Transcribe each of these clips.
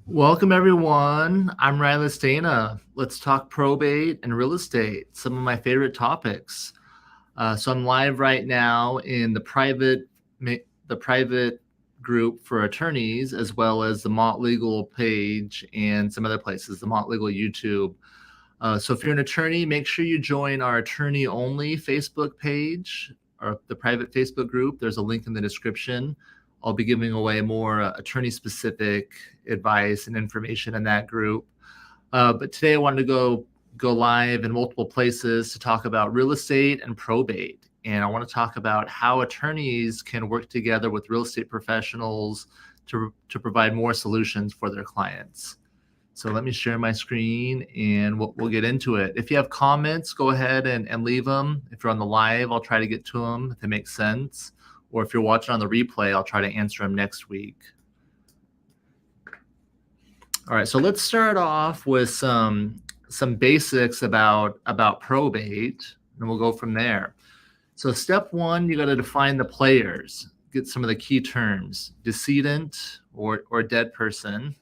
Welcome, everyone. I'm Rilus Dana. Let's talk probate and real estate, some of my favorite topics. So I'm live right now in the private group for attorneys, as well as the Maat Legal page and some other places, the Maat Legal YouTube. So if you're an attorney, make sure you join our attorney-only Facebook page or the private Facebook group. There's a link in the description. I'll be giving away more attorney-specific advice and information in that group. But today I wanted to go live in multiple places to talk about real estate and probate. And I want to talk about how attorneys can work together with real estate professionals to provide more solutions for their clients. So let me share my screen and we'll get into it. If you have comments, go ahead and leave them. If you're on the live, I'll try to get to them if it makes sense. Or if you're watching on the replay, I'll try to answer them next week. All right, so let's start off with some basics about probate, and we'll go from there. So step one, you got to define the players, get some of the key terms: decedent or dead person,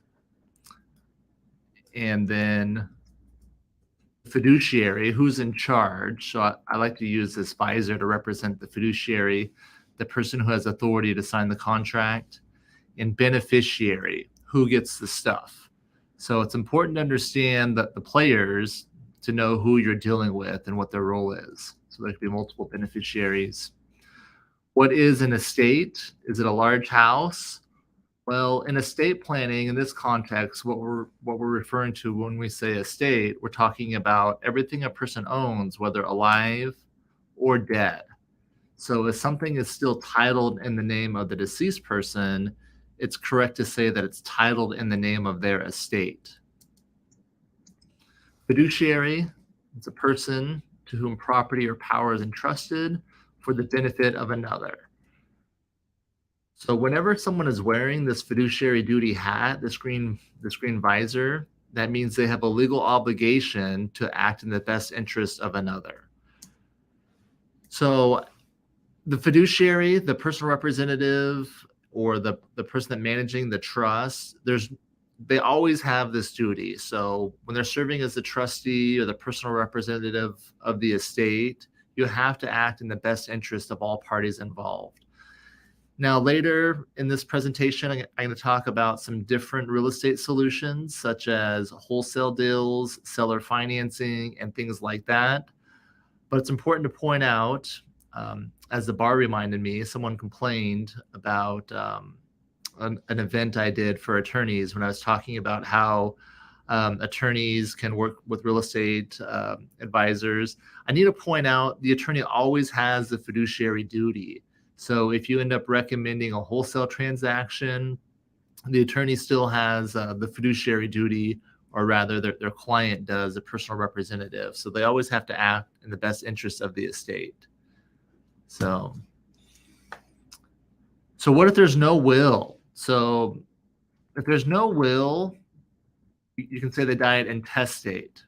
and then fiduciary, who's in charge. So I like to use this visor to represent the fiduciary, the person who has authority to sign the contract, and beneficiary, who gets the stuff. So it's important to understand that the players to know who you're dealing with and what their role is. So there could be multiple beneficiaries. What is an estate? Is it a large house? Well, in estate planning, in this context, what we're referring to when we say estate, we're talking about everything a person owns, whether alive or dead. So if something is still titled in the name of the deceased person, it's correct to say that it's titled in the name of their estate. Fiduciary is a person to whom property or power is entrusted for the benefit of another. So whenever someone is wearing this fiduciary duty hat, this green visor, that means they have a legal obligation to act in the best interest of another. So the fiduciary, the personal representative, or the person that managing the trust, they always have this duty. So when they're serving as the trustee or the personal representative of the estate, you have to act in the best interest of all parties involved. Now, later in this presentation, I'm going to talk about some different real estate solutions, such as wholesale deals, seller financing, and things like that. But it's important to point out, as the bar reminded me, someone complained about an event I did for attorneys when I was talking about how attorneys can work with real estate advisors. I need to point out the attorney always has the fiduciary duty. So if you end up recommending a wholesale transaction, the attorney still has the fiduciary duty, or rather their client does, a personal representative. So they always have to act in the best interest of the estate. So what if there's no will? So if there's no will, you can say they died intestate,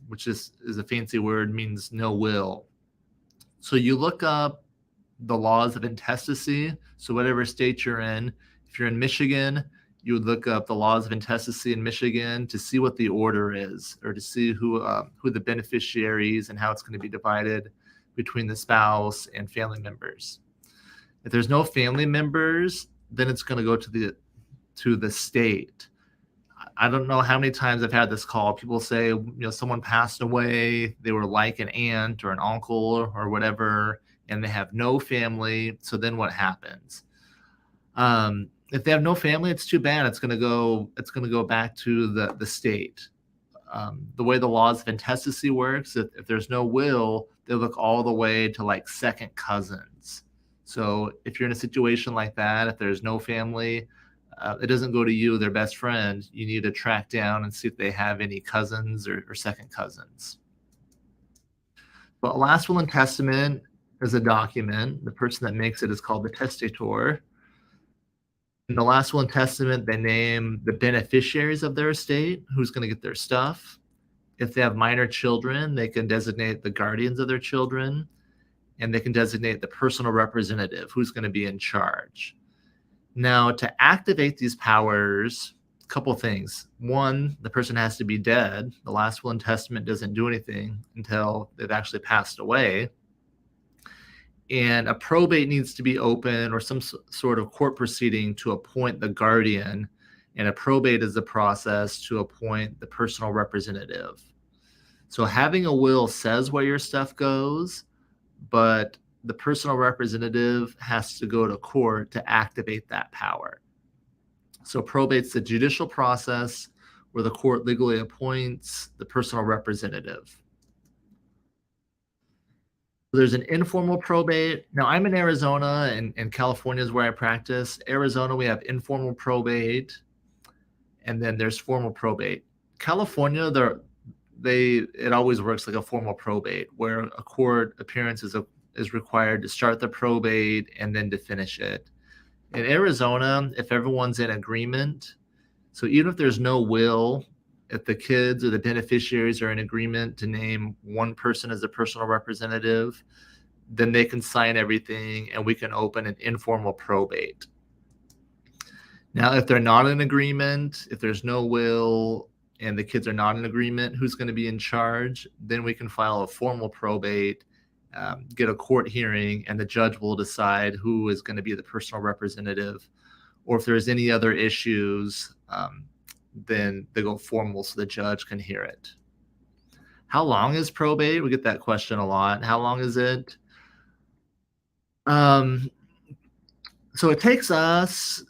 which is a fancy word, means no will. So you look up the laws of intestacy. So whatever state you're in, if you're in Michigan, you would look up the laws of intestacy in Michigan to see what the order is, or to see who the beneficiaries and how it's going to be divided between the spouse and family members. If there's no family members, then it's going to go to the state. I don't know how many times I've had this call. People say, someone passed away, they were like an aunt or an uncle or whatever, and they have no family. So then what happens? If they have no family, it's too bad. It's going to go back to the state. The way the laws of intestacy works, if there's no will, they look all the way to like second cousins. So if you're in a situation like that, if there's no family, it doesn't go to you, their best friend. You need to track down and see if they have any cousins or second cousins. But a last will and testament is a document. The person that makes it is called the testator. In the last will and testament, they name the beneficiaries of their estate, who's going to get their stuff. If they have minor children, they can designate the guardians of their children, and they can designate the personal representative, who's going to be in charge. Now, to activate these powers, couple things. One, the person has to be dead. The last will and testament doesn't do anything until they've actually passed away. And a probate needs to be open, or some sort of court proceeding to appoint the guardian. And a probate is the process to appoint the personal representative. So having a will says where your stuff goes, but the personal representative has to go to court to activate that power. So probate's the judicial process where the court legally appoints the personal representative. There's an informal probate. Now, I'm in Arizona, and California is where I practice. Arizona, we have informal probate, and then there's formal probate. California, it always works like a formal probate, where a court appearance is required to start the probate and then to finish it. In Arizona, if everyone's in agreement, so even if there's no will, if the kids or the beneficiaries are in agreement to name one person as a personal representative, then they can sign everything and we can open an informal probate. Now, if they're not in agreement, if there's no will and the kids are not in agreement, who's going to be in charge? Then we can file a formal probate, get a court hearing, and the judge will decide who is going to be the personal representative. Or if there's any other issues, then they go formal so the judge can hear it. How long is probate? We get that question a lot. How long is it? So it takes us,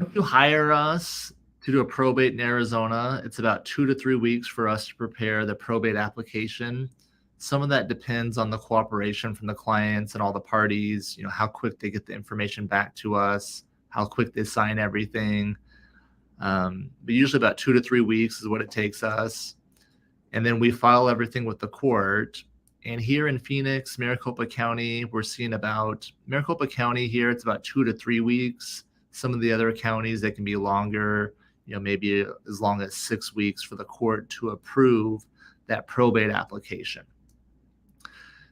if you hire us to do a probate in Arizona, it's about 2 to 3 weeks for us to prepare the probate application. Some of that depends on the cooperation from the clients and all the parties, how quick they get the information back to us, how quick they sign everything. But usually about 2 to 3 weeks is what it takes us. And then we file everything with the court. And here in Phoenix, Maricopa County, we're seeing Maricopa County here, it's about 2 to 3 weeks. Some of the other counties, they can be longer, maybe as long as 6 weeks for the court to approve that probate application.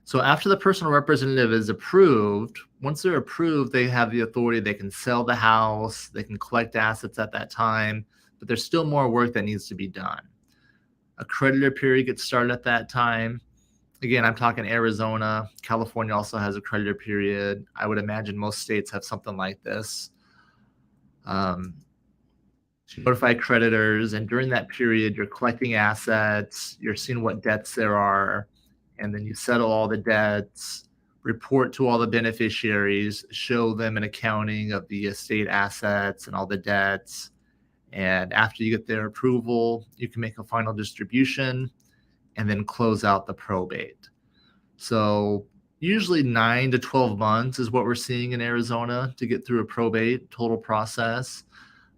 So after the personal representative is approved, once they're approved, they have the authority. They can sell the house, they can collect assets at that time, but there's still more work that needs to be done. A creditor period gets started at that time. Again, I'm talking Arizona. California also has a creditor period. I would imagine most states have something like this. Notify creditors, and during that period, you're collecting assets, you're seeing what debts there are, and then you settle all the debts, report to all the beneficiaries, show them an accounting of the estate assets and all the debts. And after you get their approval, you can make a final distribution and then close out the probate. So usually 9 to 12 months is what we're seeing in Arizona to get through a probate total process.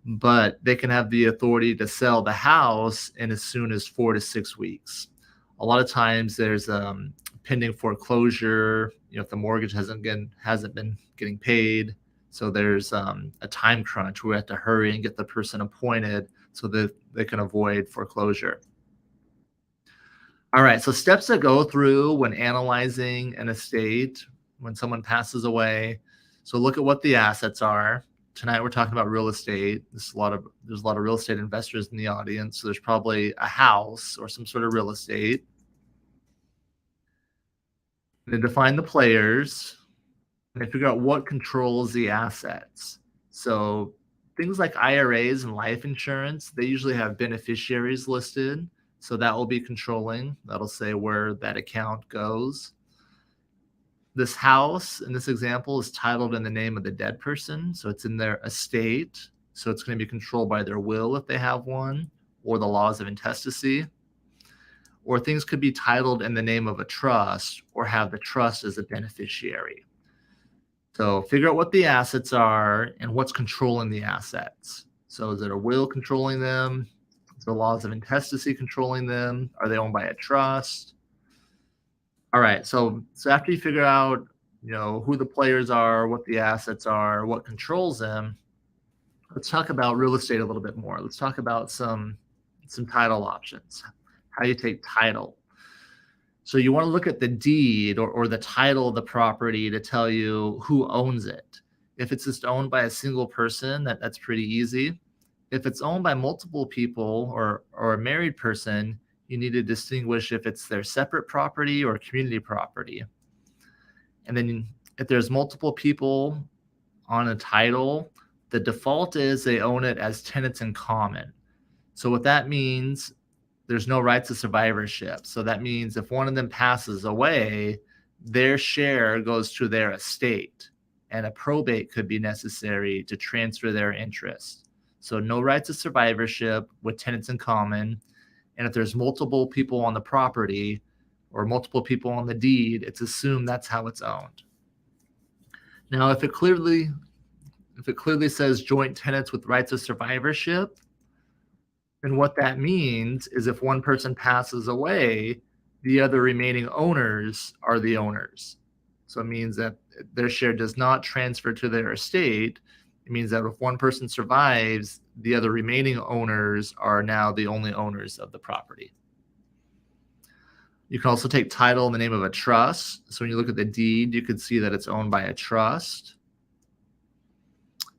But they can have the authority to sell the house in as soon as 4 to 6 weeks. A lot of times there's pending foreclosure, if the mortgage hasn't been getting paid. So there's a time crunch where we have to hurry and get the person appointed so that they can avoid foreclosure. All right, so steps to go through when analyzing an estate, when someone passes away. So look at what the assets are. Tonight we're talking about real estate. There's a lot of real estate investors in the audience, so there's probably a house or some sort of real estate. Then define the players and figure out what controls the assets. So things like IRAs and life insurance, they usually have beneficiaries listed, so that will be controlling. That'll say where that account goes. This house in this example is titled in the name of the dead person, so it's in their estate. So it's going to be controlled by their will if they have one, or the laws of intestacy. Or things could be titled in the name of a trust or have the trust as a beneficiary. So figure out what the assets are and what's controlling the assets. So is it a will controlling them? Is the laws of intestacy controlling them? Are they owned by a trust? All right, so after you figure out, who the players are, what the assets are, what controls them, let's talk about real estate a little bit more. Let's talk about some title options, how you take title. So you want to look at the deed or the title of the property to tell you who owns it. If it's just owned by a single person, that's pretty easy. If it's owned by multiple people or a married person, you need to distinguish if it's their separate property or community property. And then if there's multiple people on a title, the default is they own it as tenants in common. So what that means, there's no rights of survivorship. So that means if one of them passes away, their share goes to their estate, and a probate could be necessary to transfer their interest. So no rights of survivorship with tenants in common. And if there's multiple people on the property or multiple people on the deed, it's assumed that's how it's owned. Now, if it clearly says joint tenants with rights of survivorship, then what that means is if one person passes away, the other remaining owners are the owners. So it means that their share does not transfer to their estate. It means that if one person survives, the other remaining owners are now the only owners of the property. You can also take title in the name of a trust. So when you look at the deed, you can see that it's owned by a trust.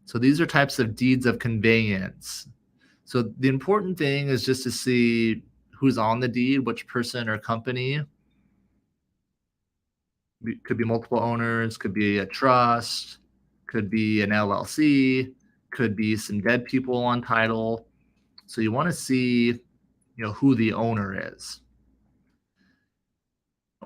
So these are types of deeds of conveyance. So the important thing is just to see who's on the deed, which person or company. Could be multiple owners, could be a trust, could be an LLC, could be some dead people on title. So you want to see, who the owner is.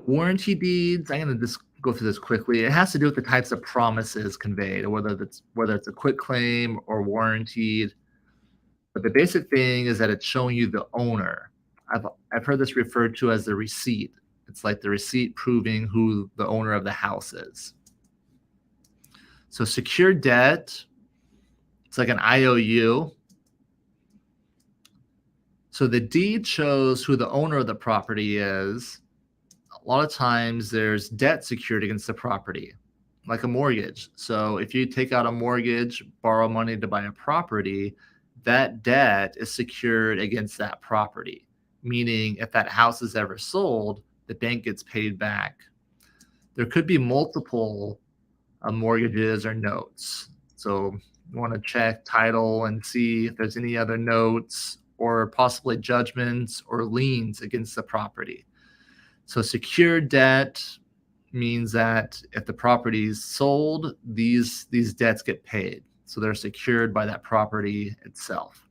Warranty deeds, I'm going to just go through this quickly. It has to do with the types of promises conveyed, or whether it's a quit claim or warranted. But the basic thing is that it's showing you the owner. I've heard this referred to as the receipt. It's like the receipt proving who the owner of the house is. So secured debt, it's like an IOU. So the deed shows who the owner of the property is. A lot of times there's debt secured against the property, like a mortgage. So if you take out a mortgage, borrow money to buy a property, that debt is secured against that property, meaning if that house is ever sold, the bank gets paid back. There could be multiple mortgages or notes. So you want to check title and see if there's any other notes or possibly judgments or liens against the property. So secured debt means that if the property is sold, these debts get paid. So they're secured by that property itself.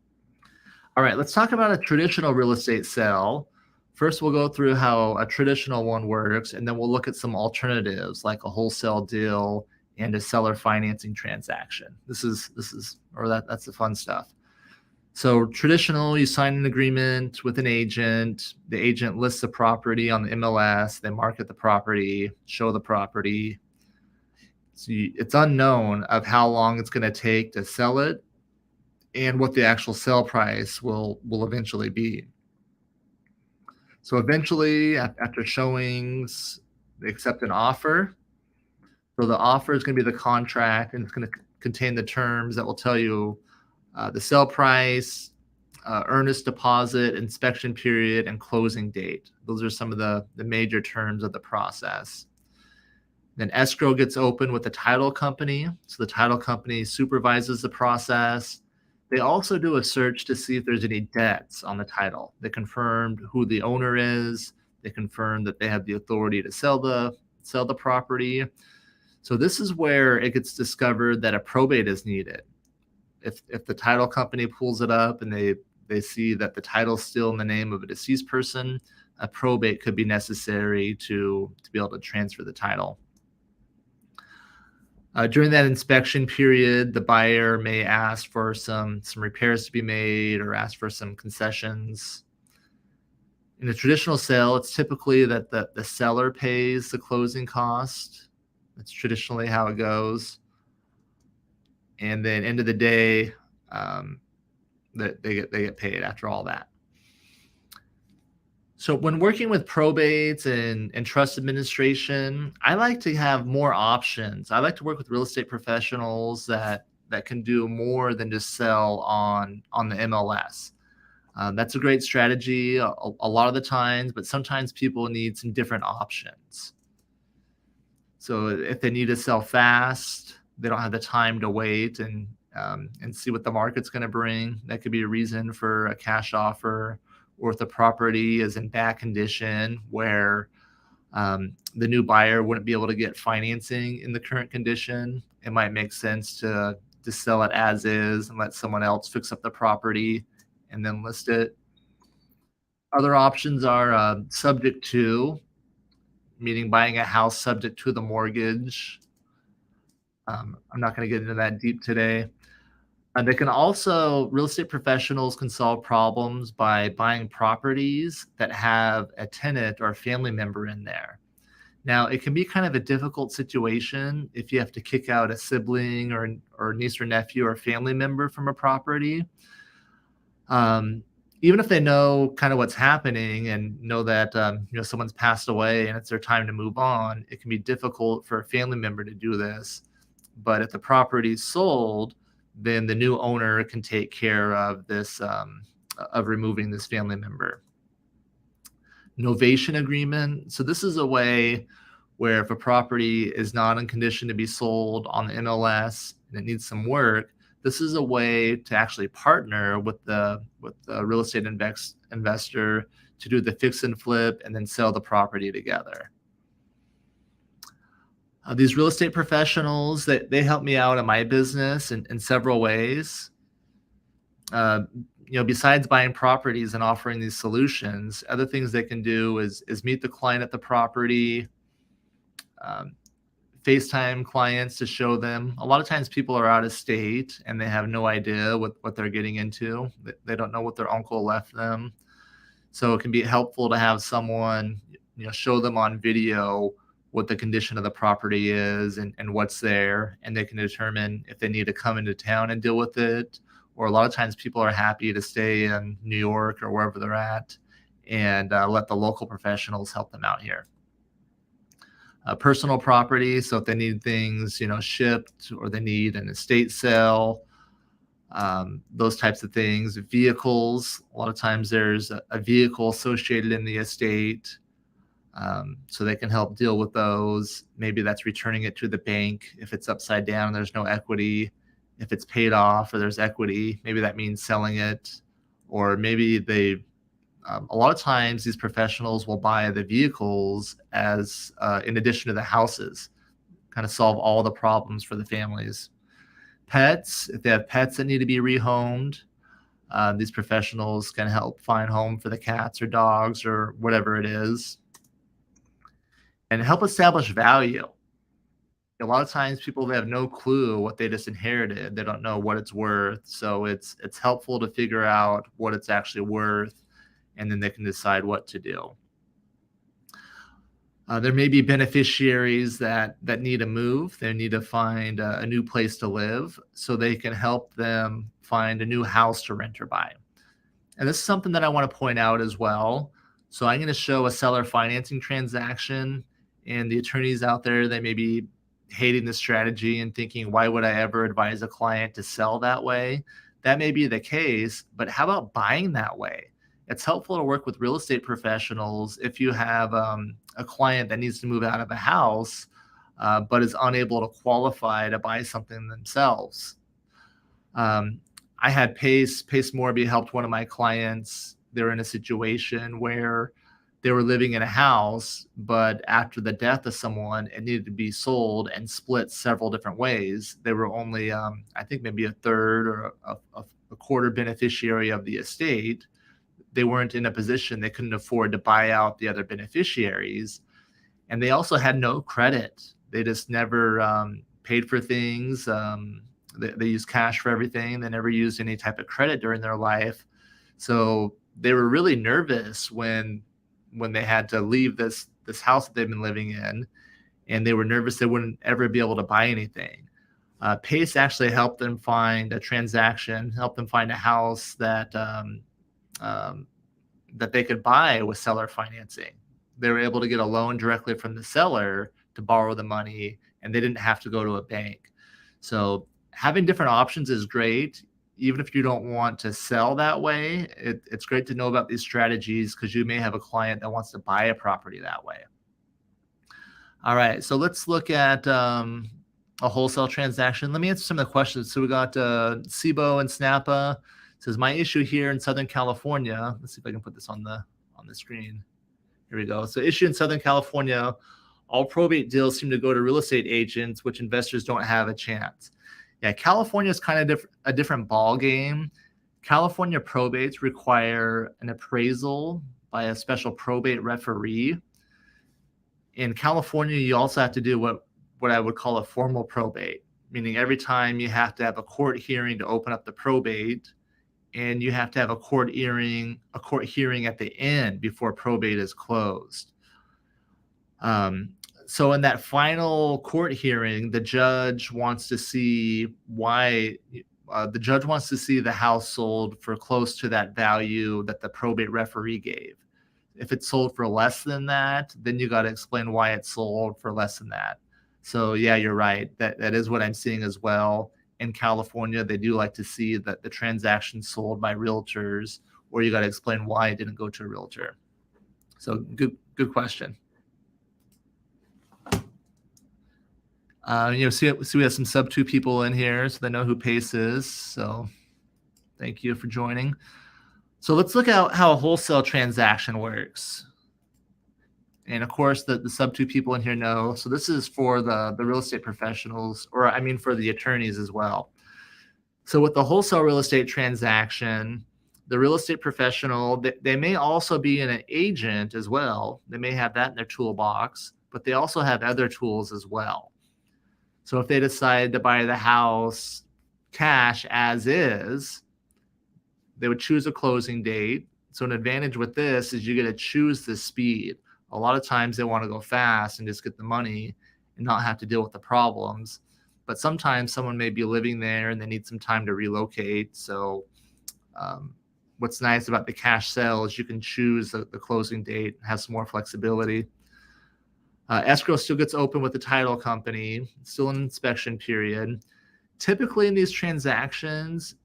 All right, let's talk about a traditional real estate sale. First, we'll go through how a traditional one works, and then we'll look at some alternatives like a wholesale deal and a seller financing transaction. That's the fun stuff. So traditional, you sign an agreement with an agent. The agent lists the property on the MLS. They market the property, show the property. So it's unknown of how long it's going to take to sell it and what the actual sale price will eventually be. So eventually, after showings, they accept an offer. So the offer is going to be the contract, and it's going to contain the terms that will tell you the sale price, earnest deposit, inspection period, and closing date. Those are some of the major terms of the process. Then escrow gets open with the title company. So the title company supervises the process. They also do a search to see if there's any debts on the title. They confirmed who the owner is. They confirmed that they have the authority to sell the property. So this is where it gets discovered that a probate is needed. If the title company pulls it up and they see that the title's still in the name of a deceased person, a probate could be necessary to be able to transfer the title. During that inspection period, the buyer may ask for some repairs to be made or ask for some concessions. In a traditional sale, it's typically that the seller pays the closing cost. That's traditionally how it goes. And then end of the day, they get paid after all that. So when working with probates and trust administration, I like to have more options. I like to work with real estate professionals that can do more than just sell on the MLS. That's a great strategy a lot of the times, but sometimes people need some different options. So if they need to sell fast, they don't have the time to wait and and see what the market's going to bring. That could be a reason for a cash offer. Or if the property is in bad condition where the new buyer wouldn't be able to get financing in the current condition, it might make sense to sell it as is and let someone else fix up the property and then list it. Other options are subject to, meaning buying a house subject to the mortgage. I'm not going to get into that deep today. They can also, real estate professionals can solve problems by buying properties that have a tenant or a family member in there. Now, it can be kind of a difficult situation if you have to kick out a sibling or niece or nephew or family member from a property. Even if they know kind of what's happening and know that someone's passed away and it's their time to move on, it can be difficult for a family member to do this. But if the property is sold, then the new owner can take care of this, of removing this family member. Novation agreement. So this is a way where if a property is not in condition to be sold on the MLS and it needs some work, this is a way to actually partner with the real estate investor to do the fix and flip and then sell the property together. These real estate professionals, they help me out in my business in several ways. Besides buying properties and offering these solutions, other things they can do is meet the client at the property, FaceTime clients to show them. A lot of times people are out of state and they have no idea what they're getting into. They don't know what their uncle left them. So it can be helpful to have someone, show them on video what the condition of the property is and what's there, and they can determine if they need to come into town and deal with it. Or a lot of times people are happy to stay in New York or wherever they're at and let the local professionals help them out here. Personal property, so if they need things, shipped, or they need an estate sale, those types of things. Vehicles, a lot of times there's a vehicle associated in the estate. So they can help deal with those. Maybe that's returning it to the bank if it's upside down and there's no equity. If it's paid off or there's equity, maybe that means selling it. Or maybe a lot of times these professionals will buy the vehicles as in addition to the houses, kind of solve all the problems for the families. Pets, if they have pets that need to be rehomed, these professionals can help find home for the cats or dogs or whatever it is. And help establish value. A lot of times people, they have no clue what they just inherited. They don't know what it's worth. So it's helpful to figure out what it's actually worth, and then they can decide what to do. There may be beneficiaries that need to move. They need to find a new place to live, so they can help them find a new house to rent or buy. And this is something that I want to point out as well. So I'm going to show a seller financing transaction, and the attorneys out there, they may be hating this strategy and thinking, why would I ever advise a client to sell that way? That may be the case, but how about buying that way? It's helpful to work with real estate professionals if you have a client that needs to move out of a house, but is unable to qualify to buy something themselves. I had Pace Morby helped one of my clients. They're in a situation where they were living in a house, but after the death of someone, it needed to be sold and split several different ways. They were only, I think maybe a third or a quarter beneficiary of the estate. They weren't in a position, they couldn't afford to buy out the other beneficiaries. And they also had no credit. They just never paid for things. They used cash for everything. They never used any type of credit during their life. So they were really nervous when they had to leave this house that they've been living in, and they were nervous they wouldn't ever be able to buy anything. Pace actually helped them find a transaction, helped them find a house that they could buy with seller financing. They were able to get a loan directly from the seller to borrow the money, and they didn't have to go to a bank. So having different options is great. Even if you don't want to sell that way, it's great to know about these strategies because you may have a client that wants to buy a property that way. All right, so let's look at a wholesale transaction. Let me answer some of the questions. So we got Sibo and Snappa. Says, my issue here in Southern California. Let's see if I can put this on the screen. Here we go. So issue in Southern California, all probate deals seem to go to real estate agents, which investors don't have a chance. Yeah, California is kind of a different ball game. California probates require an appraisal by a special probate referee. In California, you also have to do what I would call a formal probate, meaning every time you have to have a court hearing to open up the probate, and you have to have a court hearing at the end before probate is closed. So in that final court hearing, the judge wants to see the house sold for close to that value that the probate referee gave. If it's sold for less than that, then you got to explain why it's sold for less than that. So yeah, you're right. That is what I'm seeing as well. In California, they do like to see that the transaction sold by realtors, or you got to explain why it didn't go to a realtor. So good question. See we have some sub 2 people in here, so they know who Pace is. So thank you for joining. So let's look at how a wholesale transaction works. And of course, the sub 2 people in here know. So this is for the real estate professionals, or I mean for the attorneys as well. So with the wholesale real estate transaction, the real estate professional, they may also be an agent as well. They may have that in their toolbox, but they also have other tools as well. So if they decide to buy the house cash as is, they would choose a closing date. So an advantage with this is you get to choose the speed. A lot of times they want to go fast and just get the money and not have to deal with the problems. But sometimes someone may be living there and they need some time to relocate. So what's nice about the cash sale is you can choose the closing date, have some more flexibility. Escrow still gets open with the title company, still an inspection period. Typically in these transactions,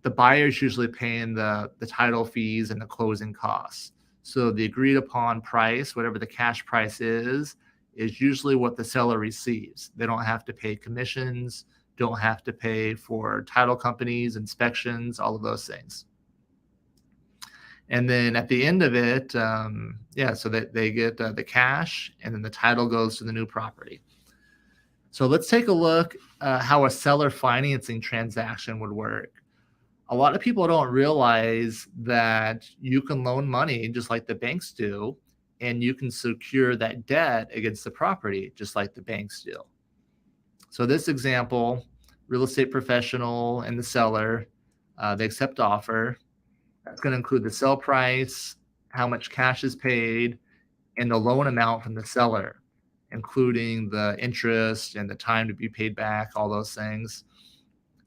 the buyer's usually paying the title fees and the closing costs. So the agreed upon price, whatever the cash price is usually what the seller receives. They don't have to pay commissions, don't have to pay for title companies, inspections, all of those things. And then at the end of it, so that they get the cash, and then the title goes to the new property. So let's take a look how a seller financing transaction would work. A lot of people don't realize that you can loan money just like the banks do, and you can secure that debt against the property just like the banks do. So this example, real estate professional and the seller, they accept offer. That's going to include the sell price, how much cash is paid, and the loan amount from the seller, including the interest and the time to be paid back, all those things.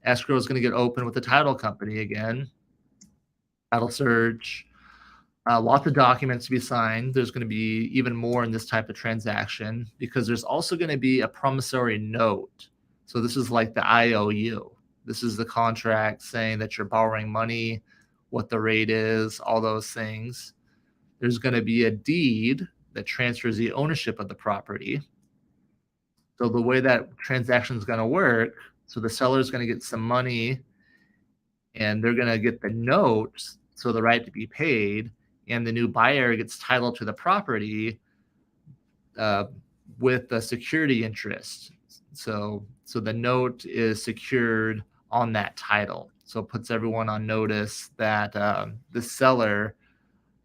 Escrow is going to get open with the title company again. Title search, lots of documents to be signed. There's going to be even more in this type of transaction because there's also going to be a promissory note. So this is like the IOU. This is the contract saying that you're borrowing money, what the rate is, all those things. There's going to be a deed that transfers the ownership of the property. So the way that transaction is going to work, so the seller is going to get some money and they're going to get the note, so the right to be paid, and the new buyer gets title to the property with the security interest. So the note is secured on that title. So it puts everyone on notice that the seller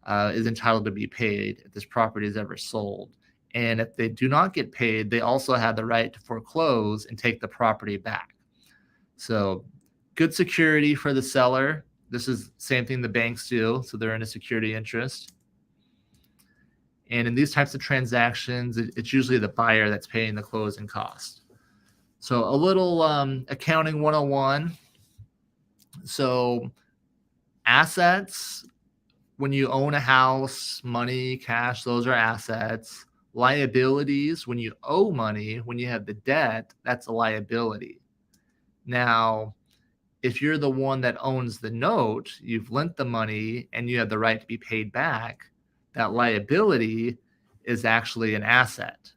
is entitled to be paid if this property is ever sold. And if they do not get paid, they also have the right to foreclose and take the property back. So good security for the seller. This is the same thing the banks do. So they're in a security interest. And in these types of transactions, it's usually the buyer that's paying the closing cost. So a little accounting 101. So assets, when you own a house, money, cash, those are assets. Liabilities, when you owe money, when you have the debt, that's a liability. Now, if you're the one that owns the note, you've lent the money and you have the right to be paid back, that liability is actually an asset.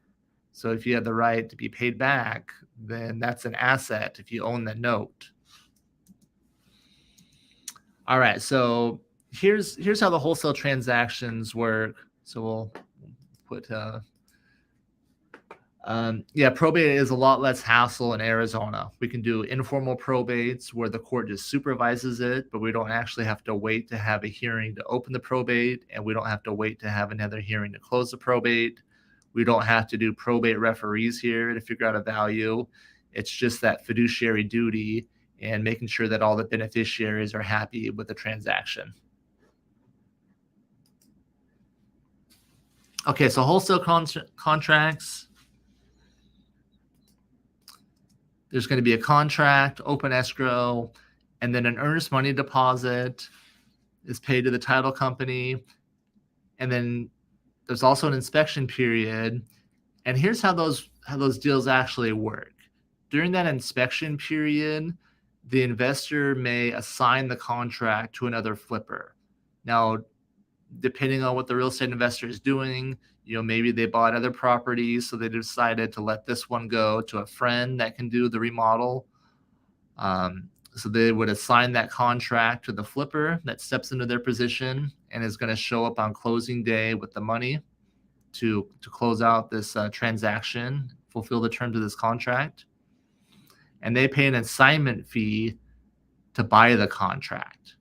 So if you have the right to be paid back, then that's an asset if you own the note. All right, so here's how the wholesale transactions work. So we'll put yeah, probate is a lot less hassle in Arizona. We can do informal probates where the court just supervises it, but we don't actually have to wait to have a hearing to open the probate, and we don't have to wait to have another hearing to close the probate. We don't have to do probate referees here to figure out a value. It's just that fiduciary duty and making sure that all the beneficiaries are happy with the transaction. Okay, so wholesale contracts. There's going to be a contract, open escrow, and then an earnest money deposit is paid to the title company. And then there's also an inspection period. And here's how those deals actually work. During that inspection period, the investor may assign the contract to another flipper. Now, depending on what the real estate investor is doing, maybe they bought other properties, so they decided to let this one go to a friend that can do the remodel. So they would assign that contract to the flipper that steps into their position and is going to show up on closing day with the money to close out this transaction, fulfill the terms of this contract. And they pay an assignment fee to buy the contract.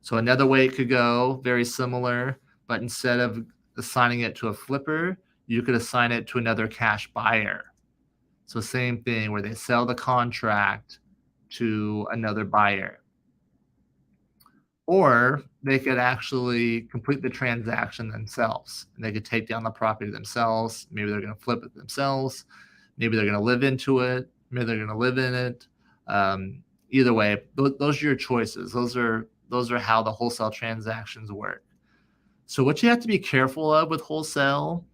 So another way it could go, very similar, but instead of assigning it to a flipper, you could assign it to another cash buyer. So same thing where they sell the contract to another buyer. Or they could actually complete the transaction themselves. And they could take down the property themselves. Maybe they're going to flip it themselves. Maybe they're going to live into it. Maybe they're going to live in it. Either way, those are your choices. Those are how the wholesale transactions work. So what you have to be careful of with wholesale,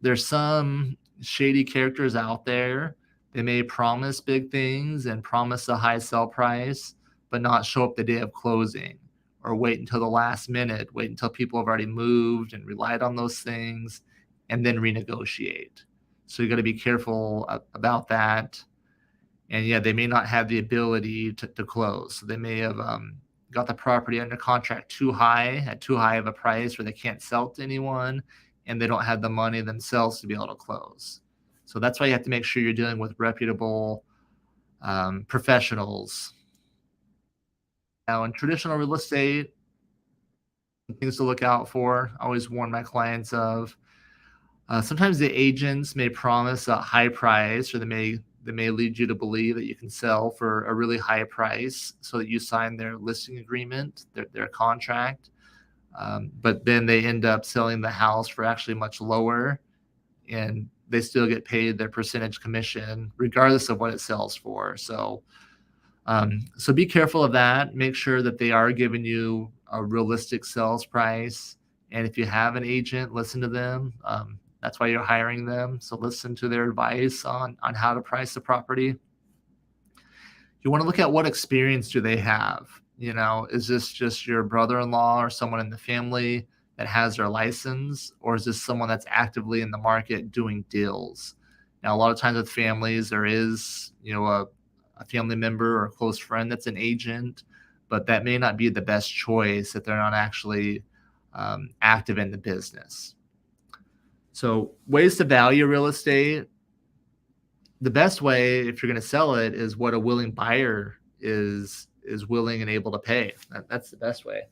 there's some shady characters out there. They may promise big things and promise a high sell price, but not show up the day of closing, or wait until the last minute, wait until people have already moved and relied on those things, and then renegotiate. So you got to be careful about that. And yeah, they may not have the ability to close. So they may have got the property under contract at too high of a price where they can't sell to anyone, and they don't have the money themselves to be able to close. So that's why you have to make sure you're dealing with reputable professionals. Now, in traditional real estate, things to look out for, I always warn my clients of. Sometimes the agents may promise a high price, or they may lead you to believe that you can sell for a really high price so that you sign their listing agreement, their contract. But then they end up selling the house for actually much lower, and they still get paid their percentage commission regardless of what it sells for. So be careful of that. Make sure that they are giving you a realistic sales price. And if you have an agent, listen to them. That's why you're hiring them. So listen to their advice on how to price the property. You want to look at what experience do they have. Is this just your brother-in-law or someone in the family that has their license, or is this someone that's actively in the market doing deals? Now, a lot of times with families, there is, a family member or a close friend that's an agent, but that may not be the best choice if they're not actually active in the business. So ways to value real estate. The best way, if you're going to sell it, is what a willing buyer is willing and able to pay. That's the best way.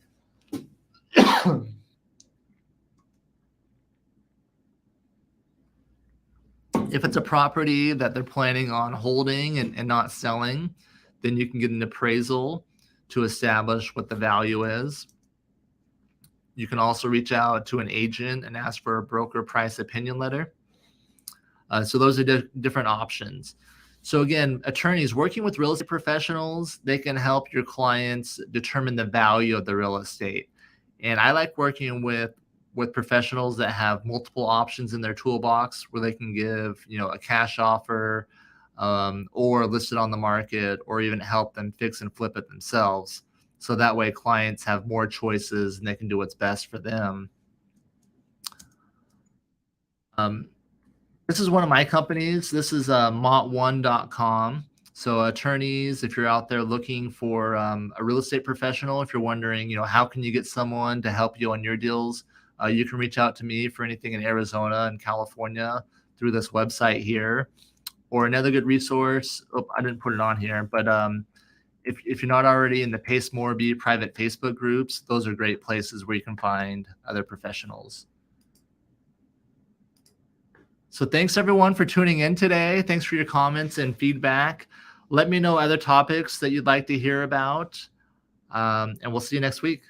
If it's a property that they're planning on holding and not selling, then you can get an appraisal to establish what the value is. You can also reach out to an agent and ask for a broker price opinion letter. So those are different options. So again, attorneys working with real estate professionals, they can help your clients determine the value of the real estate. And I like working with professionals that have multiple options in their toolbox where they can give, a cash offer or list it on the market, or even help them fix and flip it themselves. So that way clients have more choices and they can do what's best for them. This is one of my companies. This is Maat1.com. So attorneys, if you're out there looking for a real estate professional, if you're wondering, how can you get someone to help you on your deals, you can reach out to me for anything in Arizona and California through this website here. Or another good resource, I didn't put it on here, but if you're not already in the Pace Morby private Facebook groups, those are great places where you can find other professionals. So thanks everyone for tuning in today. Thanks for your comments and feedback. Let me know other topics that you'd like to hear about, and we'll see you next week.